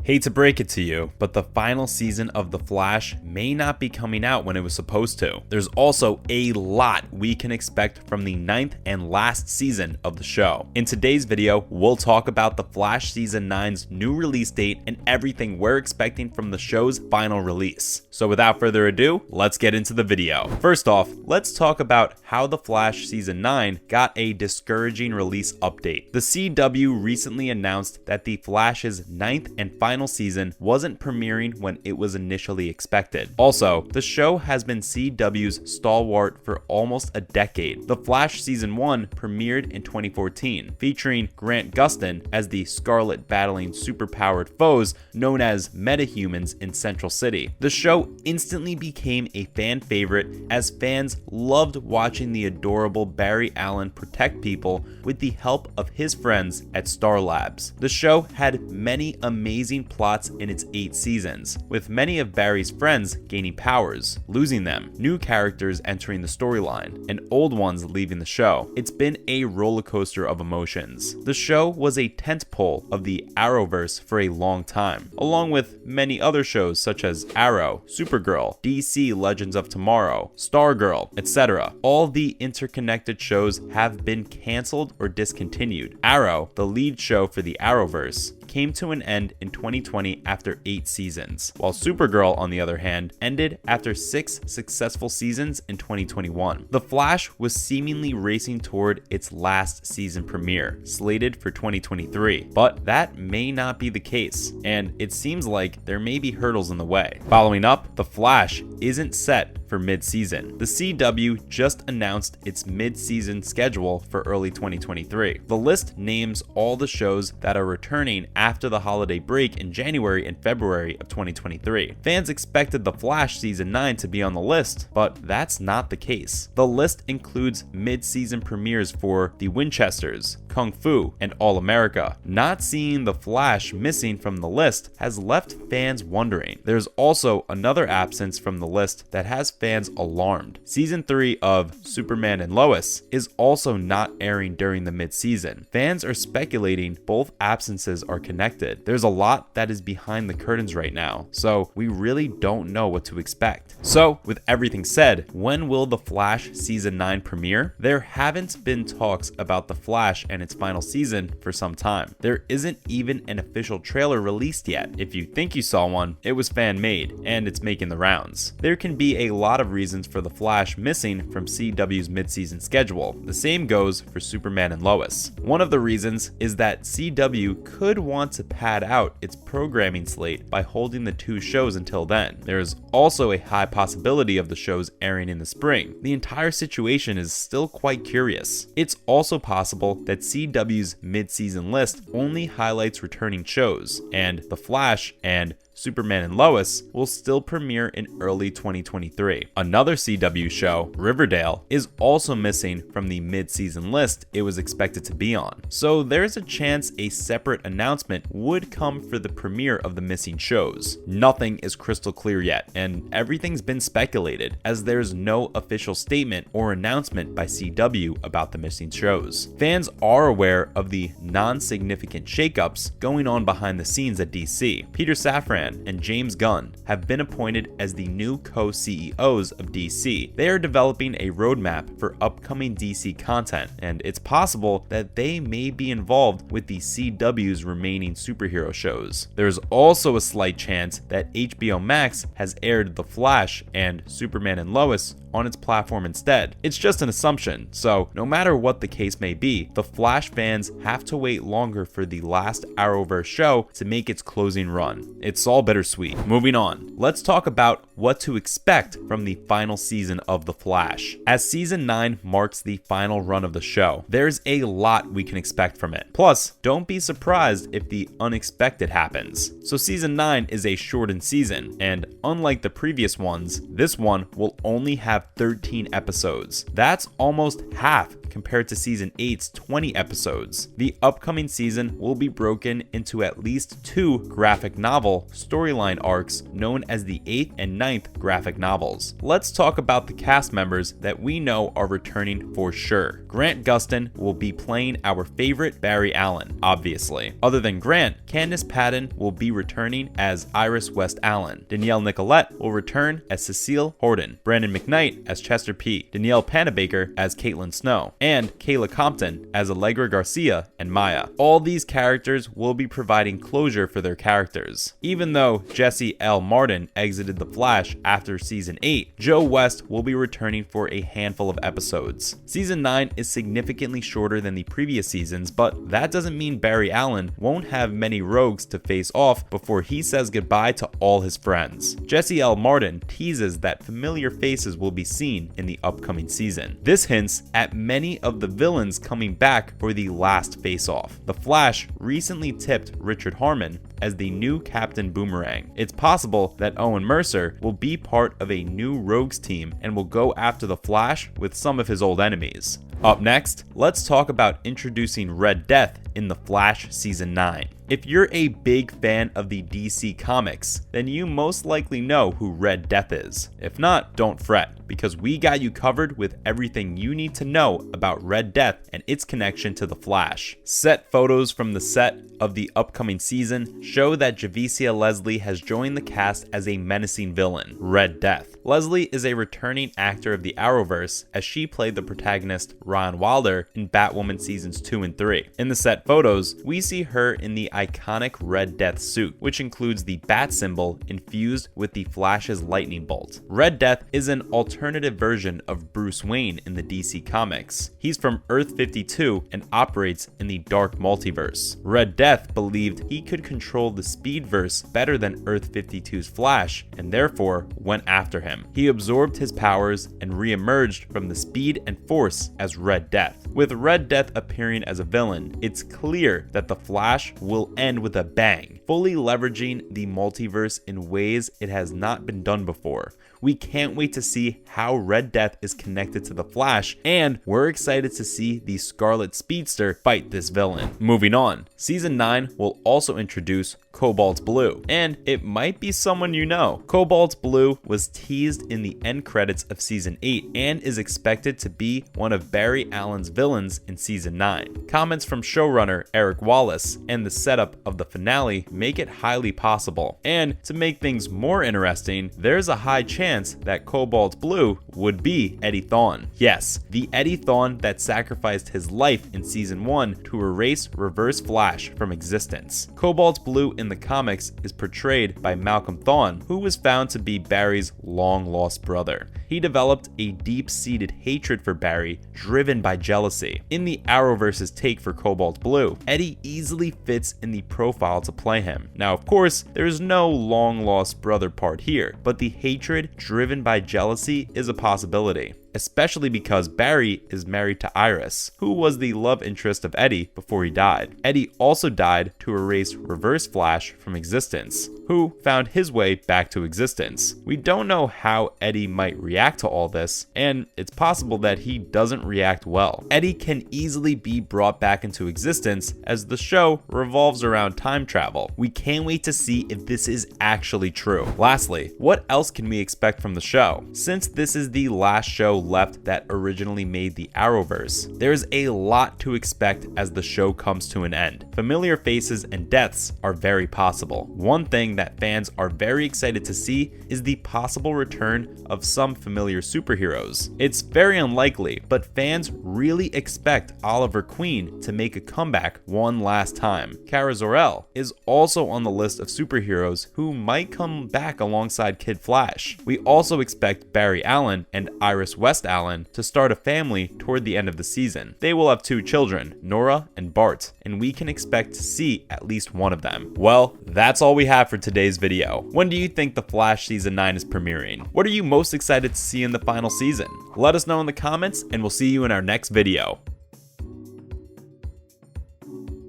Hate to break it to you, but the final season of The Flash may not be coming out when it was supposed to. There's also a lot we can expect from the 9th and last season of the show. In today's video, we'll talk about The Flash Season 9's new release date and everything we're expecting from the show's final release. So without further ado, let's get into the video. First off, let's talk about how The Flash Season 9 got a discouraging release update. The CW recently announced that The Flash's 9th and final season wasn't premiering when it was initially expected. Also, the show has been CW's stalwart for almost a decade. The Flash Season 1 premiered in 2014, featuring Grant Gustin as the Scarlet battling superpowered foes known as metahumans in Central City. The show instantly became a fan favorite as fans loved watching the adorable Barry Allen protect people with the help of his friends at Star Labs. The show had many amazing plots in its 8 seasons, with many of Barry's friends gaining powers, losing them, new characters entering the storyline, and old ones leaving the show. It's been a roller coaster of emotions. The show was a tentpole of the Arrowverse for a long time, along with many other shows such as Arrow, Supergirl, DC Legends of Tomorrow, Stargirl, etc. All the interconnected shows have been canceled or discontinued. Arrow, the lead show for the Arrowverse, came to an end in 2020 after 8 seasons, while Supergirl, on the other hand, ended after 6 successful seasons in 2021. The Flash was seemingly racing toward its last season premiere, slated for 2023, but that may not be the case, and it seems like there may be hurdles in the way. Following up, The Flash isn't set for mid-season. The CW just announced its mid-season schedule for early 2023. The list names all the shows that are returning after the holiday break in January and February of 2023. Fans expected The Flash Season 9 to be on the list, but that's not the case. The list includes mid-season premieres for The Winchesters, Kung Fu, and All America. Not seeing The Flash missing from the list has left fans wondering. There's also another absence from the list that has fans alarmed. Season 3 of Superman and Lois is also not airing during the mid-season. Fans are speculating both absences are connected. There's a lot that is behind the curtains right now, so we really don't know what to expect. So, with everything said, when will The Flash Season 9 premiere? There haven't been talks about The Flash and its final season for some time. There isn't even an official trailer released yet. If you think you saw one, it was fan-made, and it's making the rounds. There can be a lot of reasons for The Flash missing from CW's mid-season schedule. The same goes for Superman and Lois. One of the reasons is that CW could want to pad out its programming slate by holding the 2 shows until then. There is also a high possibility of the shows airing in the spring. The entire situation is still quite curious. It's also possible that CW's mid-season list only highlights returning shows, and The Flash and Superman and Lois will still premiere in early 2023. Another CW show, Riverdale, is also missing from the mid-season list it was expected to be on. So there's a chance a separate announcement would come for the premiere of the missing shows. Nothing is crystal clear yet, and everything's been speculated, as there's no official statement or announcement by CW about the missing shows. Fans are aware of the non-significant shakeups going on behind the scenes at DC. Peter Safran and James Gunn have been appointed as the new co-CEOs of DC. They are developing a roadmap for upcoming DC content, and it's possible that they may be involved with the CW's remaining superhero shows. There's also a slight chance that HBO Max has aired The Flash and Superman and Lois on its platform instead. It's just an assumption, so no matter what the case may be, the Flash fans have to wait longer for the last Arrowverse show to make its closing run. It's all bittersweet. Moving on, let's talk about what to expect from the final season of The Flash. As Season 9 marks the final run of the show, there's a lot we can expect from it. Plus, don't be surprised if the unexpected happens. So Season 9 is a shortened season, and unlike the previous ones, this one will only have 13 episodes. That's almost half compared to season 8's 20 episodes. The upcoming season will be broken into at least 2 graphic novel storyline arcs known as the 8th and 9th graphic novels. Let's talk about the cast members that we know are returning for sure. Grant Gustin will be playing our favorite Barry Allen, obviously. Other than Grant, Candice Patton will be returning as Iris West Allen. Danielle Nicolette will return as Cecile Horton. Brandon McKnight as Chester P. Danielle Panabaker as Caitlin Snow. And Kayla Compton as Allegra Garcia and Maya. All these characters will be providing closure for their characters. Even though Jesse L. Martin exited The Flash after season 8, Joe West will be returning for a handful of episodes. Season 9 is significantly shorter than the previous seasons, but that doesn't mean Barry Allen won't have many rogues to face off before he says goodbye to all his friends. Jesse L. Martin teases that familiar faces will be seen in the upcoming season. This hints at many of the villains coming back for the last face-off. The Flash recently tipped Richard Harmon as the new Captain Boomerang. It's possible that Owen Mercer will be part of a new rogues team and will go after the Flash with some of his old enemies. Up next, let's talk about introducing Red Death in The Flash Season 9. If you're a big fan of the DC Comics, then you most likely know who Red Death is. If not, don't fret, because we got you covered with everything you need to know about Red Death and its connection to the Flash. Set photos from the set of the upcoming season show that Javicia Leslie has joined the cast as a menacing villain, Red Death. Leslie is a returning actor of the Arrowverse, as she played the protagonist Ron Wilder in Batwoman seasons 2 and 3. In the set photos, we see her in the iconic Red Death suit, which includes the bat symbol infused with the Flash's lightning bolt. Red Death is an alternative version of Bruce Wayne in the DC Comics. He's from Earth 52 and operates in the Dark Multiverse. Red Death believed he could control the Speedverse better than Earth 52's Flash, and therefore went after him. He absorbed his powers and re-emerged from the speed and force as Red Death. With Red Death appearing as a villain, it's clear that the Flash will end with a bang, fully leveraging the multiverse in ways it has not been done before. We can't wait to see how Red Death is connected to the Flash, and we're excited to see the Scarlet Speedster fight this villain. Moving on, Season 9 will also introduce Cobalt Blue, and it might be someone you know. Cobalt Blue was teased in the end credits of Season 8 and is expected to be one of Barry Allen's villains in Season 9. Comments from showrunner Eric Wallace and the setup of the finale make it highly possible. And to make things more interesting, there's a high chance that Cobalt Blue would be Eddie Thawne. Yes, the Eddie Thawne that sacrificed his life in Season 1 to erase Reverse Flash from existence. Cobalt Blue in the comics is portrayed by Malcolm Thawne, who was found to be Barry's long-lost brother. He developed a deep-seated hatred for Barry, driven by jealousy. In the Arrowverse's take for Cobalt Blue, Eddie easily fits in the profile to play him. Now, of course, there's no long-lost brother part here, but the hatred driven by jealousy is a possibility, especially because Barry is married to Iris, who was the love interest of Eddie before he died. Eddie also died to erase Reverse Flash from existence, who found his way back to existence. We don't know how Eddie might react to all this, and it's possible that he doesn't react well. Eddie can easily be brought back into existence as the show revolves around time travel. We can't wait to see if this is actually true. Lastly, what else can we expect from the show? Since this is the last show left that originally made the Arrowverse, there's a lot to expect as the show comes to an end. Familiar faces and deaths are very possible. One thing that fans are very excited to see is the possible return of some familiar superheroes. It's very unlikely, but fans really expect Oliver Queen to make a comeback one last time. Kara Zor-El is also on the list of superheroes who might come back alongside Kid Flash. We also expect Barry Allen and Iris West Allen to start a family toward the end of the season. They will have 2 children, Nora and Bart, and we can expect to see at least one of them. Well, that's all we have for today's video. When do you think The Flash Season 9 is premiering? What are you most excited to see in the final season? Let us know in the comments, and we'll see you in our next video.